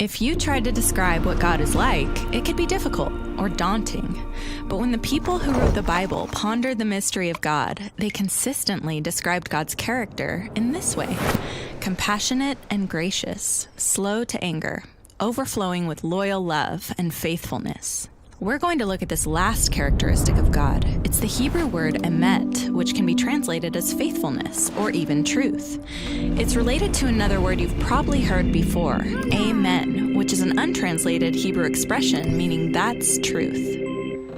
If you tried to describe what God is like, it could be difficult or daunting. But when the people who wrote the Bible pondered the mystery of God, they consistently described God's character in this way: compassionate and gracious, slow to anger, overflowing with loyal love and faithfulness. We're going to look at this last characteristic of God. It's the Hebrew word emet, which can be translated as faithfulness or even truth. It's related to another word you've probably heard before, amen, which is an untranslated Hebrew expression meaning that's truth.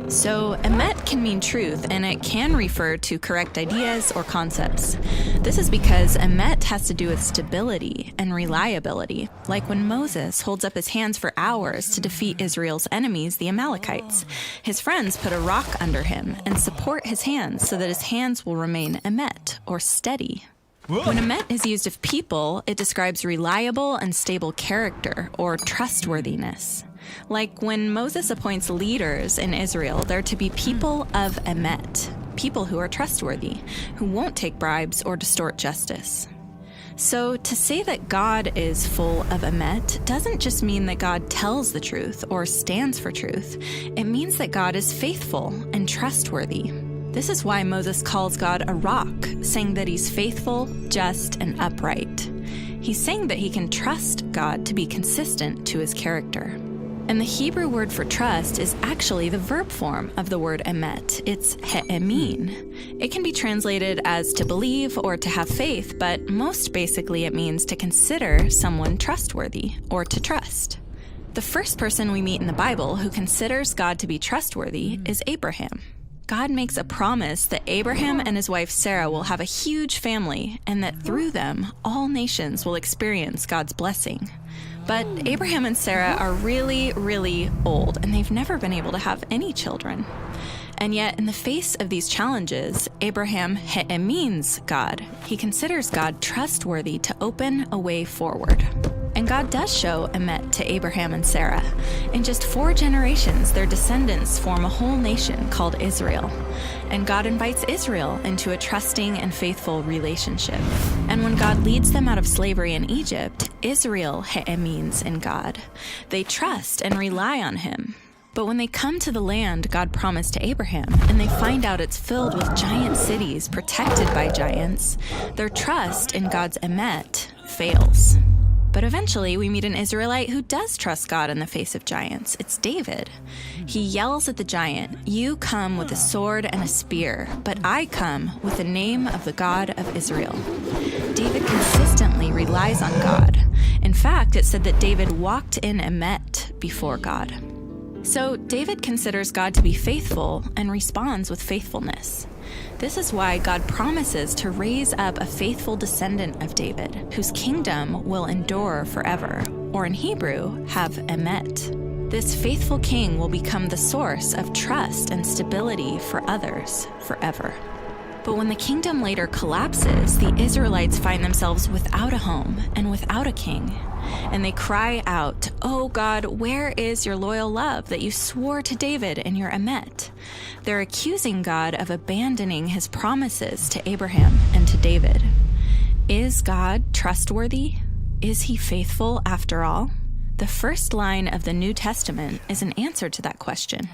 So emet can mean truth, and it can refer to correct ideas or concepts. This is because emet has to do with stability and reliability, like when Moses holds up his hands for hours to defeat Israel's enemies, the Amalekites. His friends put a rock under him and support his hands so that his hands will remain emet, or steady. When emet is used of people, it describes reliable and stable character, or trustworthiness. Like when Moses appoints leaders in Israel, they're to be people of emet, people who are trustworthy, who won't take bribes or distort justice. So to say that God is full of emet doesn't just mean that God tells the truth or stands for truth. It means that God is faithful and trustworthy. This is why Moses calls God a rock, saying that he's faithful, just, and upright. He's saying that he can trust God to be consistent to his character. And the Hebrew word for trust is actually the verb form of the word emet. It's he'emin. It can be translated as to believe or to have faith, but most basically it means to consider someone trustworthy or to trust. The first person we meet in the Bible who considers God to be trustworthy is Abraham. God makes a promise that Abraham and his wife Sarah will have a huge family and that through them, all nations will experience God's blessing. But Abraham and Sarah are really, really old, and they've never been able to have any children. And yet, in the face of these challenges, Abraham he'emins God. He considers God trustworthy to open a way forward. And God does show emet to Abraham and Sarah. In just 4 generations, their descendants form a whole nation called Israel. And God invites Israel into a trusting and faithful relationship. And when God leads them out of slavery in Egypt, Israel he'emins in God. They trust and rely on him. But when they come to the land God promised to Abraham, and they find out it's filled with giant cities protected by giants, their trust in God's emet fails. But eventually, we meet an Israelite who does trust God in the face of giants. It's David. He yells at the giant, "You come with a sword and a spear, but I come with the name of the God of Israel." David consistently relies on God. In fact, it said that David walked in emet before God. So David considers God to be faithful and responds with faithfulness. This is why God promises to raise up a faithful descendant of David, whose kingdom will endure forever, or in Hebrew, have emet. This faithful king will become the source of trust and stability for others forever. But when the kingdom later collapses, the Israelites find themselves without a home and without a king. And they cry out, "Oh God, where is your loyal love that you swore to David in your emet?" They're accusing God of abandoning his promises to Abraham and to David. Is God trustworthy? Is he faithful after all? The first line of the New Testament is an answer to that question.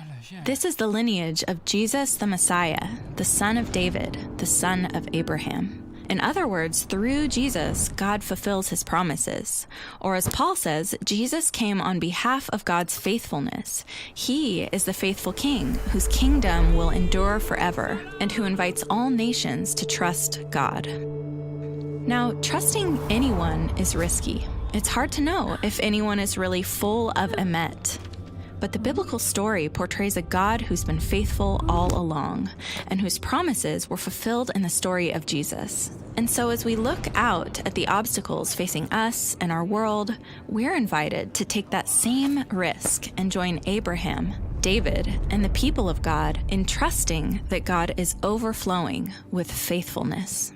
This is the lineage of Jesus the Messiah, the son of David, the son of Abraham. In other words, through Jesus, God fulfills his promises. Or as Paul says, Jesus came on behalf of God's faithfulness. He is the faithful king whose kingdom will endure forever and who invites all nations to trust God. Now, trusting anyone is risky. It's hard to know if anyone is really full of emet. But the biblical story portrays a God who's been faithful all along and whose promises were fulfilled in the story of Jesus. And so as we look out at the obstacles facing us and our world, we're invited to take that same risk and join Abraham, David, and the people of God in trusting that God is overflowing with faithfulness.